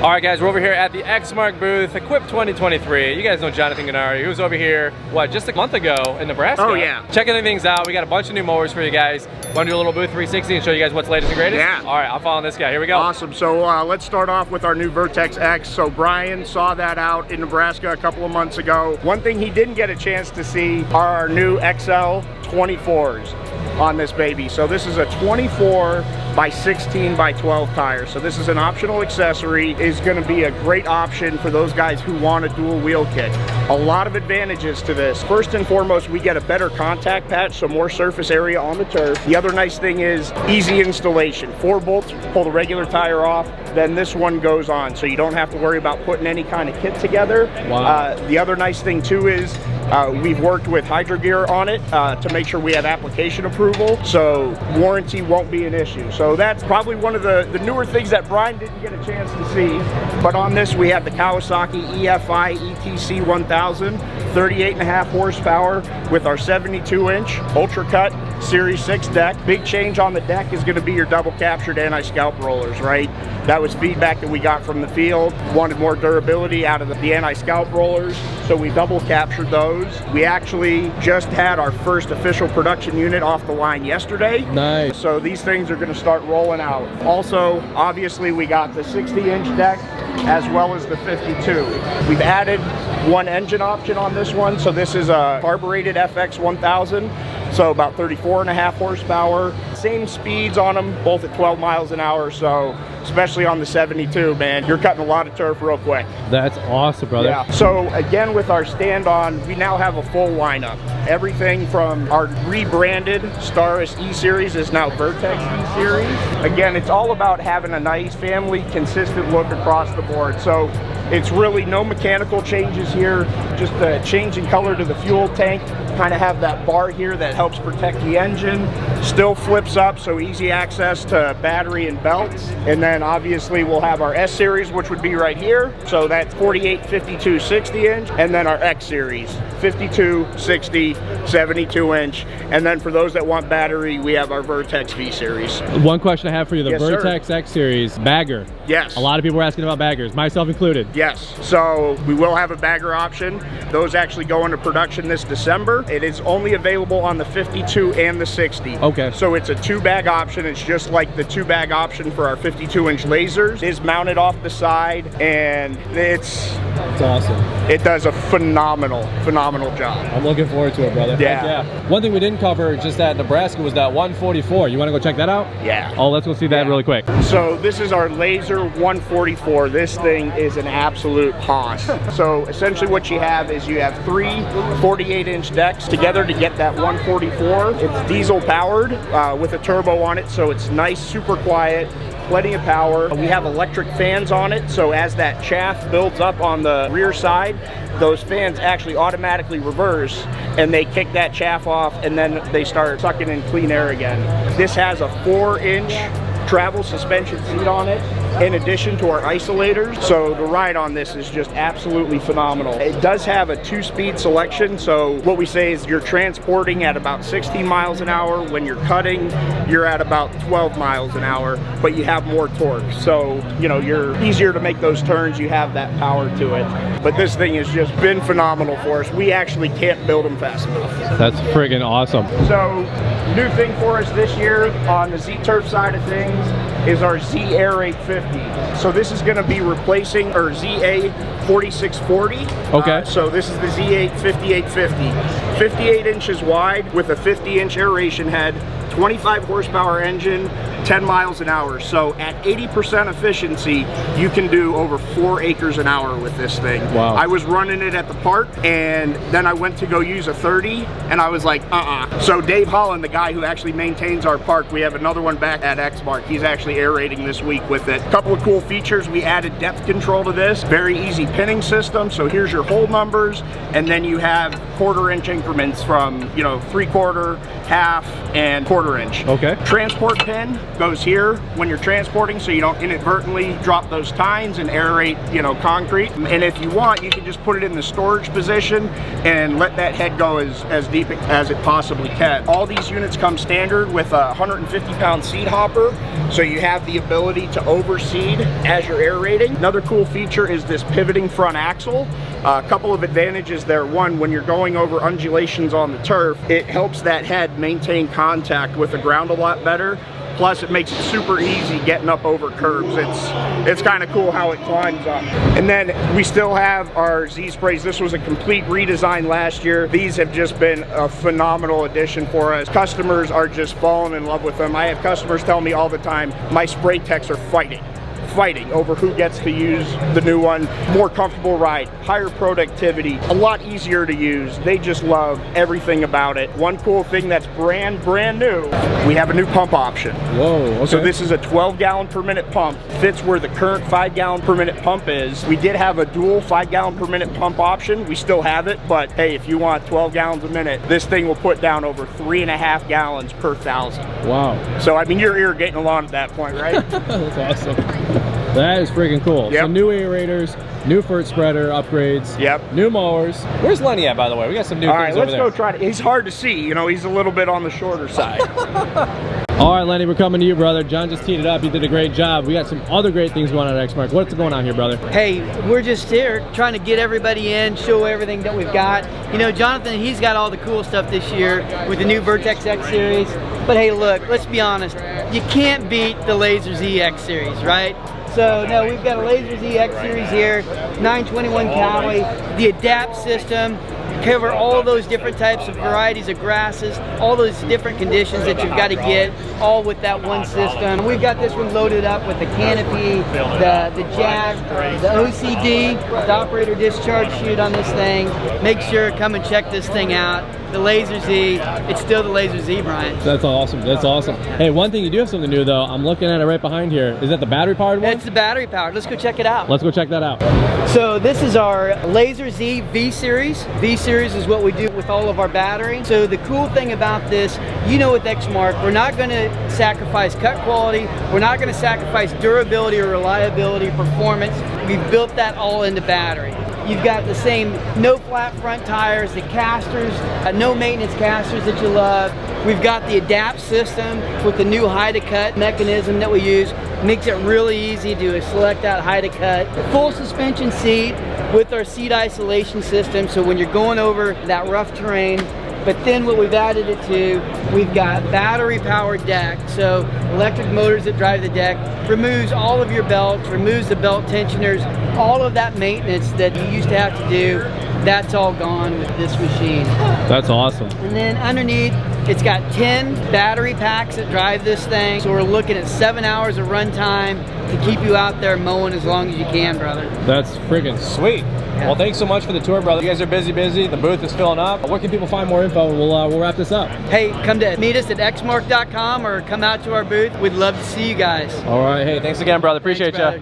All right, guys, we're over here at the Exmark booth, Equip 2023. You guys know Jonathan Gennari, who was over here, what, just a month ago in Nebraska? Oh, yeah. Checking things out. We got a bunch of new mowers for you guys. Want to do a little booth 360 and show you guys what's latest and greatest? Yeah. All right, I'll follow this guy. Here we go. Awesome. So let's start off with our new Vertex X. So Brian saw that out in Nebraska a couple of months ago. One thing he didn't get a chance to see are our new XL 24s on this baby. So this is a 24 by 16 by 12 tire. So this is an optional accessory. Is going to be a great option for those guys who want a dual wheel kit. A lot of advantages to this. First and foremost, we get a better contact patch, so more surface area on the turf. The other nice thing is easy installation. 4 bolts, pull the regular tire off, then this one goes on. So you don't have to worry about putting any kind of kit together. Wow. The other nice thing too is we've worked with Hydro Gear on it to make sure we have application approval, so warranty won't be an issue. So that's probably one of the newer things that Brian didn't get a chance to see. But on this, we have the Kawasaki EFI ETC 1000, 38.5 horsepower with our 72-inch Ultra Cut Series 6 deck. Big change on the deck is going to be your double captured anti-scalp rollers, right? That was feedback that we got from the field. Wanted more durability out of the anti-scalp rollers, so we double captured those. We actually just had our first official production unit off the line yesterday. Nice. So these things are going to start rolling out. Also, obviously, we got the 60-inch deck as well as the 52. We've added one engine option on this one. So this is a carbureted FX 1000. So about 34.5 horsepower. Same speeds on them, both at 12 miles an hour. So especially on the 72, man, you're cutting a lot of turf real quick. That's awesome, brother. Yeah. So again, with our stand-on, we now have a full lineup. Everything from our rebranded Staris E-Series is now Vertex E-Series. Again, it's all about having a nice family, consistent look across the board. So it's really no mechanical changes here, just a change in color to the fuel tank. Kind of have that bar here that helps protect the engine. Still flips up, so easy access to battery and belts. And then obviously we'll have our S series, which would be right here. So that's 48, 52, 60 inch. And then our X series, 52, 60, 72 inch. And then for those that want battery, we have our Vertex V series. One question I have for you, the Yes, Vertex sir. X series bagger. Yes. A lot of people are asking about baggers, myself included. Yes, so we will have a bagger option. Those actually go into production this December. It is only available on the 52 and the 60. Okay. So it's a 2-bag option. It's just like the 2-bag option for our 52-inch lasers. It is mounted off the side, and it's awesome. It does a phenomenal job. I'm looking forward to it, brother. Yeah. One thing we didn't cover just at Nebraska was that 144. You want to go check that out? Yeah. Oh, let's go see that really quick. So this is our Lazer 144. This thing is an absolute hoss. So essentially what you have is you have 3 48-inch decks together to get that 144. It's diesel powered with a turbo on it, so it's nice, super quiet, plenty of power. We have electric fans on it, so as that chaff builds up on the rear side, those fans actually automatically reverse and they kick that chaff off, and then they start sucking in clean air again. This has a 4-inch travel suspension seat on it in addition to our isolators, so the ride on this is just absolutely phenomenal. It does have a 2-speed selection, so what we say is you're transporting at about 16 miles an hour. When you're cutting, you're at about 12 miles an hour, but you have more torque, so you know, you're easier to make those turns. You have that power to it. But this thing has just been phenomenal for us. We actually can't build them fast enough. That's friggin' awesome. So new thing for us this year on the Z-Turf side of things is our Z Air 850. So this is going to be replacing our ZA 4640. Okay. So this is the Z8 5850. 58 inches wide with a 50-inch aeration head, 25 horsepower engine, 10 miles an hour. So at 80% efficiency, you can do over 4 acres an hour with this thing. Wow. I was running it at the park, and then I went to go use a 30, and I was like, So Dave Holland, the guy who actually maintains our park, we have another one back at Exmark. He's actually aerating this week with it. A couple of cool features. We added depth control to this. Very easy pinning system. So here's your hole numbers, and then you have 1/4-inch increments from, you know, 3/4, half, and 1/4 1/4 inch. Okay. Transport pin goes here when you're transporting, so you don't inadvertently drop those tines and aerate, you know, concrete. And if you want, you can just put it in the storage position and let that head go as deep as it possibly can. All these units come standard with a 150-pound seed hopper, so you have the ability to overseed as you're aerating. Another cool feature is this pivoting front axle. A couple of advantages there. One, when you're going over undulations on the turf, it helps that head maintain contact with the ground a lot better. Plus, it makes it super easy getting up over curbs. It's kind of cool how it climbs up. And then we still have our Z sprays. This was a complete redesign last year. These have just been a phenomenal addition for us. Customers are just falling in love with them. I have customers tell me all the time, my spray techs are fighting over who gets to use the new one. More comfortable ride, higher productivity, a lot easier to use. They just love everything about it. One cool thing that's brand new, we have a new pump option. Whoa, okay. So this is a 12-gallon per minute pump. Fits where the current 5-gallon per minute pump is. We did have a dual 5-gallon per minute pump option. We still have it, but hey, if you want 12 gallons a minute, this thing will put down over 3.5 gallons per 1,000. Wow. So I mean, you're irrigating a lawn at that point, right? That's awesome. That is freaking cool. Yep. So new aerators, new fert spreader upgrades, yep, new mowers. Where's Lenny at, by the way? We got some new All things right, over there. let's go try it. He's hard to see, you know, he's a little bit on the shorter side. All right, Lenny, we're coming to you, brother. John just teed it up. You did a great job. We got some other great things going on at Exmark. What's going on here, brother? Hey, we're just here trying to get everybody in, show everything that we've got. You know, Jonathan, he's got all the cool stuff this year with the new Vertex X series. But hey, look, let's be honest. You can't beat the Lazer Z X series, right? So no, we've got a Lazer Z X series here, 921 calorie, the Adapt system, cover all those different types of varieties of grasses, all those different conditions that you've got to get, all with that one system. We've got this one loaded up with the canopy, the jack, the OCD, the operator discharge chute on this thing. Make sure, come and check this thing out. The Lazer Z, it's still the Lazer Z, Brian. That's awesome. That's awesome. Hey, one thing you do have something new though. I'm looking at it right behind here. Is that the battery powered one? It's the battery powered. Let's go check it out. Let's go check that out. So this is our Lazer Z V series. V series is what we do with all of our battery. So the cool thing about this, you know, with Exmark, we're not going to sacrifice cut quality. We're not going to sacrifice durability or reliability, performance. We've built that all into battery. You've got the same no flat front tires, the casters, no maintenance casters that you love. We've got the Adapt system with the new high to cut mechanism that we use. Makes it really easy to select that high to cut. Full suspension seat with our seat isolation system, so when you're going over that rough terrain. But then what we've added it to, we've got battery powered deck. So electric motors that drive the deck, removes all of your belts, removes the belt tensioners, all of that maintenance that you used to have to do, that's all gone with this machine. That's awesome. And then underneath, it's got 10 battery packs that drive this thing. So we're looking at 7 hours of run time to keep you out there mowing as long as you can, brother. That's friggin' sweet. Yeah. Well, thanks so much for the tour, brother. You guys are busy. The booth is filling up. Where can people find more info? And we'll wrap this up. Hey, come to meet us at exmark.com or come out to our booth. We'd love to see you guys. All right. Hey, thanks again, brother. Appreciate you.